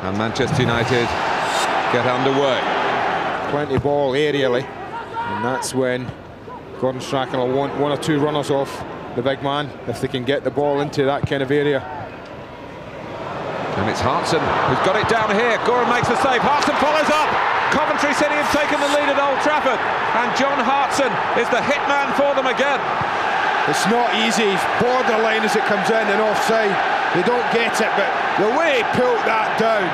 And Manchester United get underway. Plenty ball aerially, and that's when Gordon Strachan will want one or two runners off the big man if they can get the ball into that kind of area. And it's Hartson who's got it down here. Goram makes the save. Hartson follows up. Coventry City have taken the lead at Old Trafford, and John Hartson is the hit man for them again. It's not easy. It's borderline as it comes in and offside. They don't get it, but the way he pulled that down,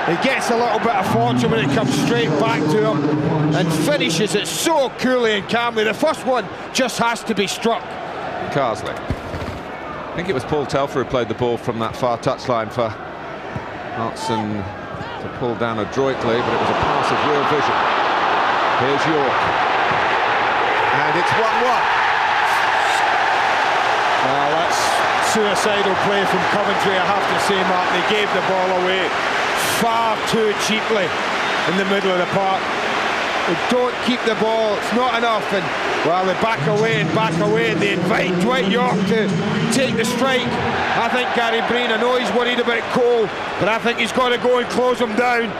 he gets a little bit of fortune when it comes straight back to him and finishes it so coolly and calmly. The first one just has to be struck. Carsley. I think it was Paul Telfer who played the ball from that far touchline for Hartson to pull down adroitly, but it was a pass of real vision. Here's Yorke. And it's 1-1. Well, that's suicidal play from Coventry, I have to say, Mark. They gave the ball away far too cheaply in the middle of the park. They don't keep the ball, it's not enough, and well, they back away, and they invite Dwight Yorke to take the strike. I think Gary Breen, I know he's worried about Cole, but I think he's got to go and close him down.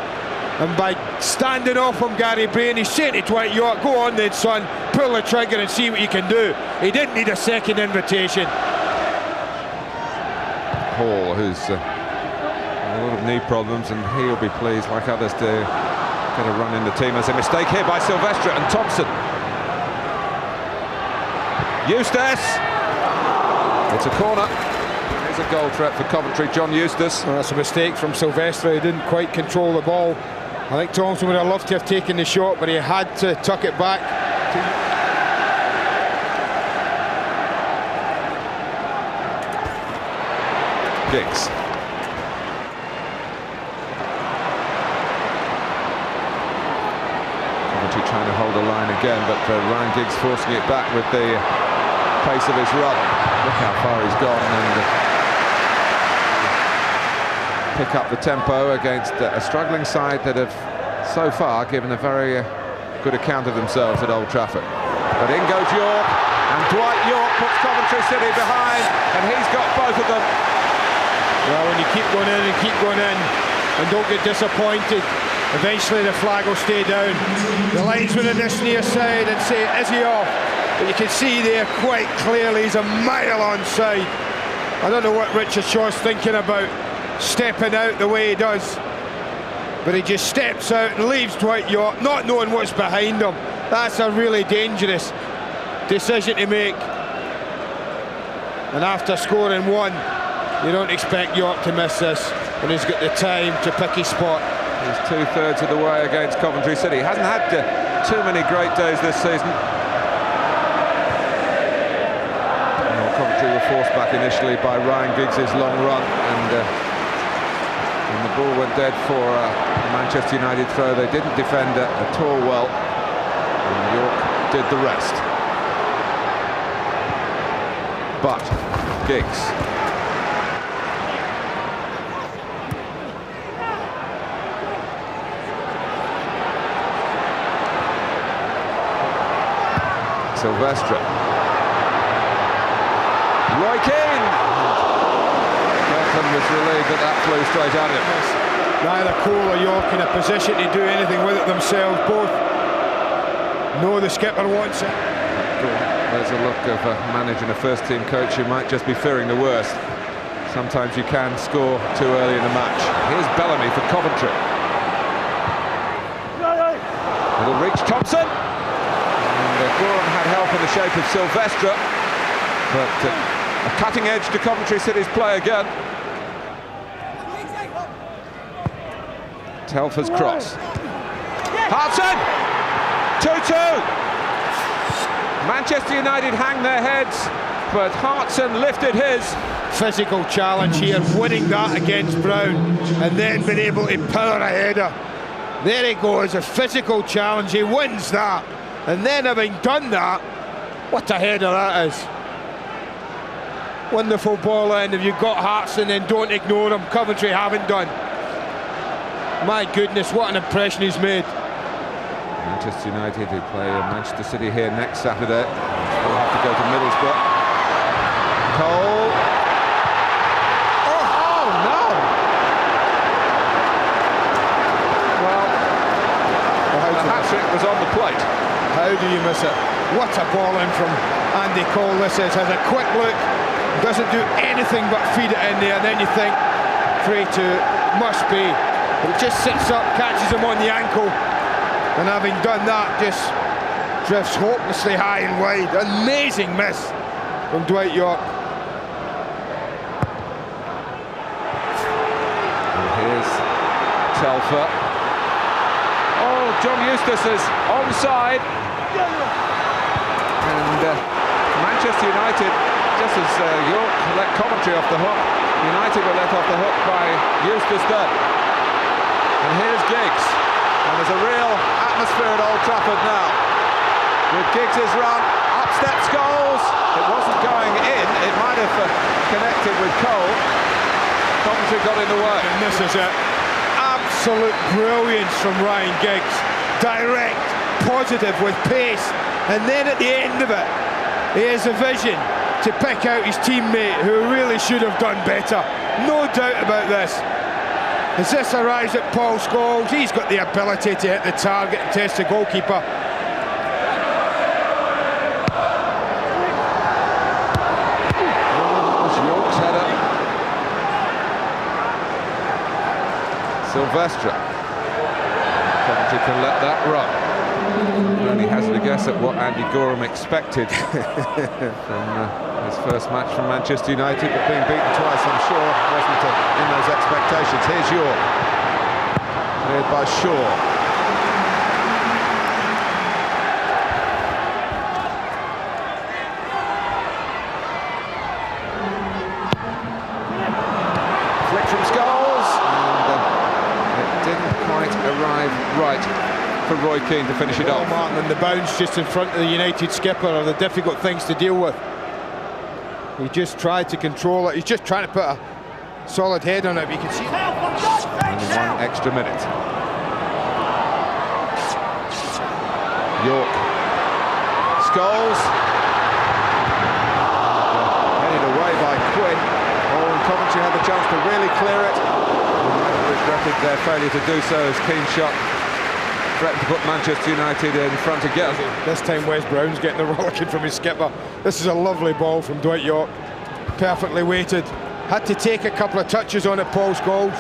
And by standing off from Gary Breen, he's saying to Dwight Yorke, go on then son, pull the trigger and see what you can do. He didn't need a second invitation. Hall, who's a lot of knee problems, and he'll be pleased, like others do, get a run in the team. There's a mistake here by Silvestre and Thompson. Eustace. It's a corner. Here's a goal threat for Coventry, John Eustace. Well, that's a mistake from Silvestre. He didn't quite control the ball. I think Thompson would have loved to have taken the shot, but he had to tuck it back. Giggs. Coventry trying to hold the line again, but Ryan Giggs forcing it back with the pace of his run. Look how far he's gone, and pick up the tempo against a struggling side that have so far given a very good account of themselves at Old Trafford. But in goes Yorke, and Dwight Yorke puts Coventry City behind, and he's got both of them. Well, when you keep going in and keep going in and don't get disappointed, eventually the flag will stay down. The linesman on this near side and say, is he off? But you can see there quite clearly he's a mile onside. I don't know what Richard Shaw's thinking about stepping out the way he does, but he just steps out and leaves Dwight Yorke not knowing what's behind him. That's a really dangerous decision to make, and after scoring one, you don't expect Yorke to miss this when he's got the time to pick his spot. He's 2/3 of the way against Coventry City. He hasn't had too many great days this season. Well, Coventry were forced back initially by Ryan Giggs' long run, and when the ball went dead for a Manchester United throw, they didn't defend it at all well, and Yorke did the rest. But Giggs. Silvestre. Roy Keane. Beckham was relieved that flew straight at him. Neither Cole or Yorke in a position to do anything with it themselves. Both know the skipper wants it. There's a look of a manager and a first-team coach who might just be fearing the worst. Sometimes you can score too early in the match. Here's Bellamy for Coventry. It'll reach Thompson. Goram had help in the shape of Silvestre, but a cutting edge to Coventry City's play again. Telfer's cross. Hartson! 2-2! Manchester United hang their heads, but Hartson lifted his. Physical challenge here, winning that against Brown, and then being able to power a header. There he goes, a physical challenge, he wins that. And then having done that, what a header that is. Wonderful ball in. If you've got Hartson, then don't ignore him. Coventry haven't done. My goodness, what an impression he's made. Manchester United, who play Manchester City here next Saturday. We'll have to go to Middlesbrough. Cole. Oh no! was on the plate. How do you miss it? What a ball in from Andy Cole this is. Has a quick look, doesn't do anything but feed it in there, and then you think 3-2 must be. But it just sits up, catches him on the ankle, and having done that, just drifts hopelessly high and wide. Amazing miss from Dwight Yorke. And here's Telfer. Oh, John Eustace is onside. And Manchester United, just as Yorke let Coventry off the hook, United were let off the hook by Eustace then. And here's Giggs. And there's a real atmosphere at Old Trafford now. With Giggs' run, up steps Scholes. It wasn't going in, it might have connected with Cole. Coventry got in the way. And this is it. Absolute brilliance from Ryan Giggs. Direct, positive, with pace. And then at the end of it, he has a vision to pick out his teammate who really should have done better. No doubt about this. As this arrives at Paul Scholes, he's got the ability to hit the target and test the goalkeeper. Yorke's header. Silvestre. Coventry can let that run. Only hazard a guess at what Andy Goram expected from his first match from Manchester United, but being beaten twice, I'm sure, wasn't in those expectations. Here's Yorke, cleared by Shaw. Flick from Scholes, and it didn't quite arrive right for Roy Keane to finish it off. Martin, and the bounce just in front of the United skipper are the difficult things to deal with. He just tried to control it. He's just trying to put a solid head on it, but you can see only one extra minute. Yorke. Scholes. Headed away by Quinn. Oh, and Coventry had the chance to really clear it. They regretted their failure to do so as Keane shot threatened to put Manchester United in front again. This time Wes Brown's getting the rollicking from his skipper. This is a lovely ball from Dwight Yorke. Perfectly weighted. Had to take a couple of touches on it, Paul Scholes.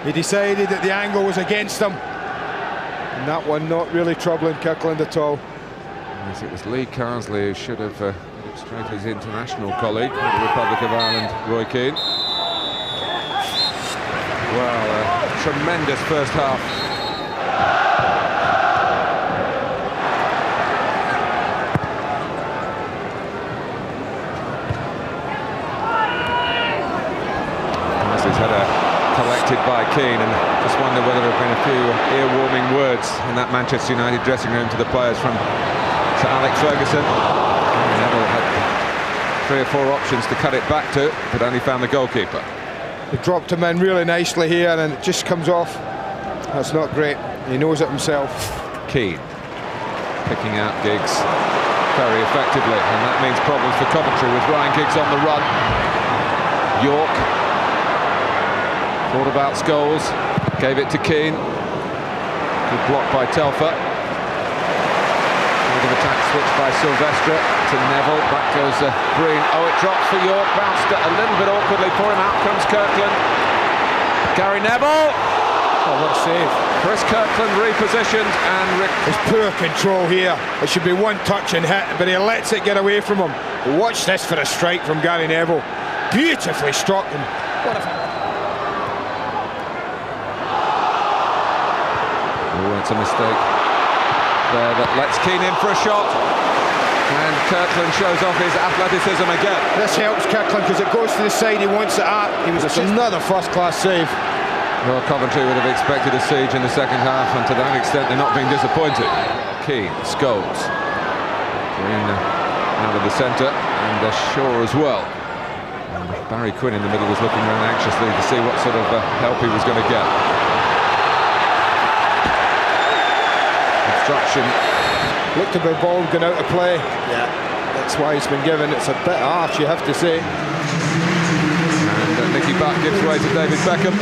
He decided that the angle was against him. And that one not really troubling Kirkland at all. Yes, it was Lee Carsley who should have looked straight at his international colleague, the Republic of Ireland, Roy Keane. Well, a tremendous first half. Collected by Keane, and just wonder whether there have been a few ear-warming words in that Manchester United dressing room to the players from Sir Alex Ferguson. Neville had 3 or 4 options to cut it back to, but only found the goalkeeper. He dropped him in really nicely here, and it just comes off. That's not great. He knows it himself. Keane picking out Giggs very effectively, and that means problems for Coventry with Ryan Giggs on the run. Yorke thought about Scholes, gave it to Keane. Good block by Telfer. Field of attack switched by Silvestre to Neville. Back goes Green. Oh, it drops for Yorke. Bounced a little bit awkwardly for him. Out comes Kirkland. Gary Neville. Oh, what a save. Chris Kirkland repositioned, and there's poor control here. It should be one touch and hit, but he lets it get away from him. Watch this for a strike from Gary Neville. Beautifully struck. And what a... It's a mistake there that lets Keane in for a shot, and Kirkland shows off his athleticism again. This helps Kirkland because it goes to the side he wants it at. It's another first-class save. Well, Coventry would have expected a siege in the second half, and to that extent they're not being disappointed. Keane, Scholes, Green out of the centre, and Shaw as well. And Barry Quinn in the middle was looking around anxiously to see what sort of help he was going to get. Obstruction. Looked a bit ball going out of play. Yeah, that's why he's been given. It's a bit harsh, you have to say. And Nicky Butt gives way to David Beckham.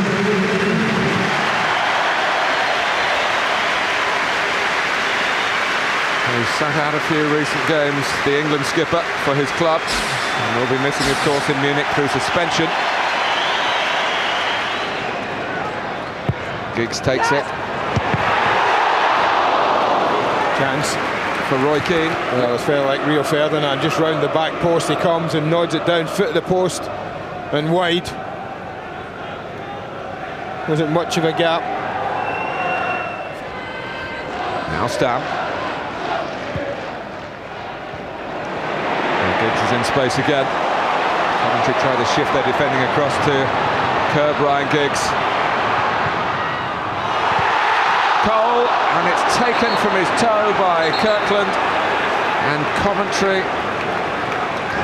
sat out a few recent games, the England skipper for his club, and will be missing, of course, in Munich through suspension. Giggs takes it. Chance for Roy Keane. Well, it's fairly like Rio Ferdinand, just round the back post he comes and nods it down, foot of the post and wide. Wasn't much of a gap. Now Stam. And Giggs is in space again. Coventry try to shift their defending across to curb Ryan Giggs. Cole, and it's taken from his toe by Kirkland, and Coventry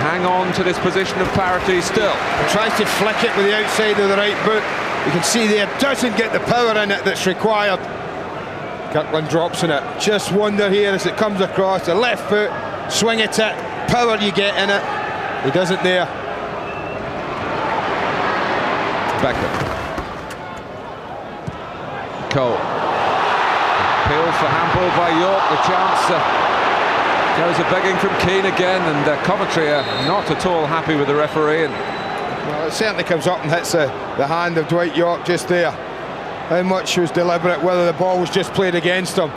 hang on to this position of parity still. He tries to flick it with the outside of the right boot. You can see there, doesn't get the power in it that's required. Kirkland drops in it. Just wonder here as it comes across the left foot, swing at it, power you get in it. He doesn't there. Beckham. Cole. Appeal for handball by Yorke. The chance goes a-begging from Keane again, and Coventry are not at all happy with the referee. And well, it certainly comes up and hits the hand of Dwight Yorke just there. How much was deliberate, whether the ball was just played against him.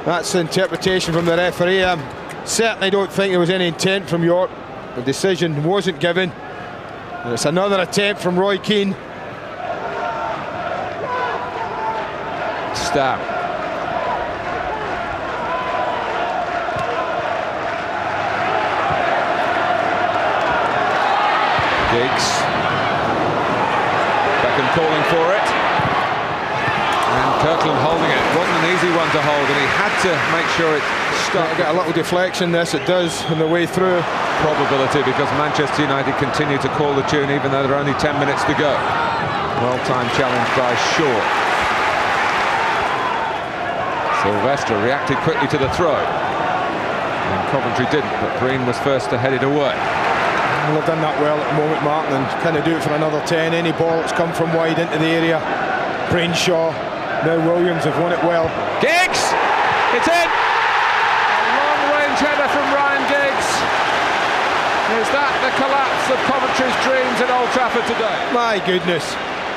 That's the interpretation from the referee. Certainly don't think there was any intent from Yorke. The decision wasn't given. And it's another attempt from Roy Keane. Stam. Giggs. Beckham calling for it. And Kirkland holding it. Wasn't an easy one to hold, and he had to make sure it stuck. Get a little deflection, this it does, on the way through. Probability, because Manchester United continue to call the tune even though there are only 10 minutes to go. Well-timed challenge by Shaw. Silvestre reacted quickly to the throw. And Coventry didn't, but Green was first to head it away. Well, they've done that well at the moment, Martin, and can they do it for another 10? Any ball that's come from wide into the area. Brainshaw, now Williams have won it well. Giggs! It's in! A long-range header from Ryan Giggs. Is that the collapse of Coventry's dreams at Old Trafford today? My goodness.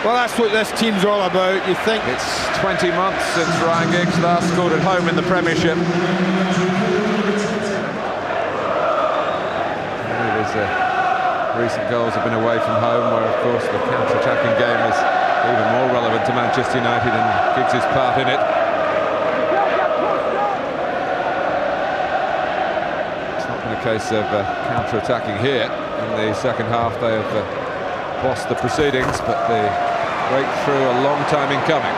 Well, that's what this team's all about. You think it's 20 months since Ryan Giggs last scored at home in the Premiership. Recent goals have been away from home, where of course the counter-attacking game is even more relevant to Manchester United and Giggs' part in it. It's not been a case of counter-attacking here. In the second half they have bossed the proceedings, but the breakthrough a long time in coming.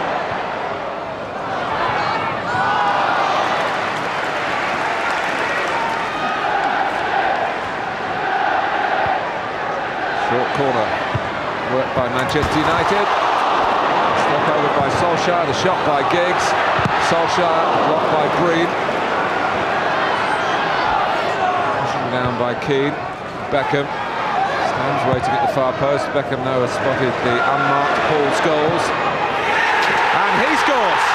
Short corner worked by Manchester United. Step over by Solskjær, the shot by Giggs. Solskjær blocked by Green. Pushing down by Keane. Beckham stands waiting at the far post. Beckham now has spotted the unmarked Paul Scholes. And he scores!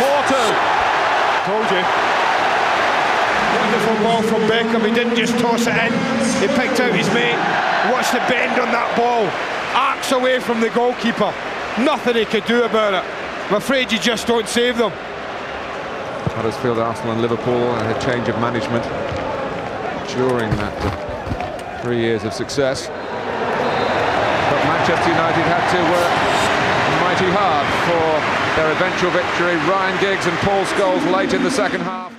4-2. Told you. Wonderful ball from Beckham. He didn't just toss it in. He picked out his mate. Watch the bend on that ball. Arcs away from the goalkeeper. Nothing he could do about it. I'm afraid you just don't save them. Huddersfield, Arsenal and Liverpool had a change of management during that 3 years of success. But Manchester United had to work mighty hard for their eventual victory. Ryan Giggs and Paul Scholes late in the second half.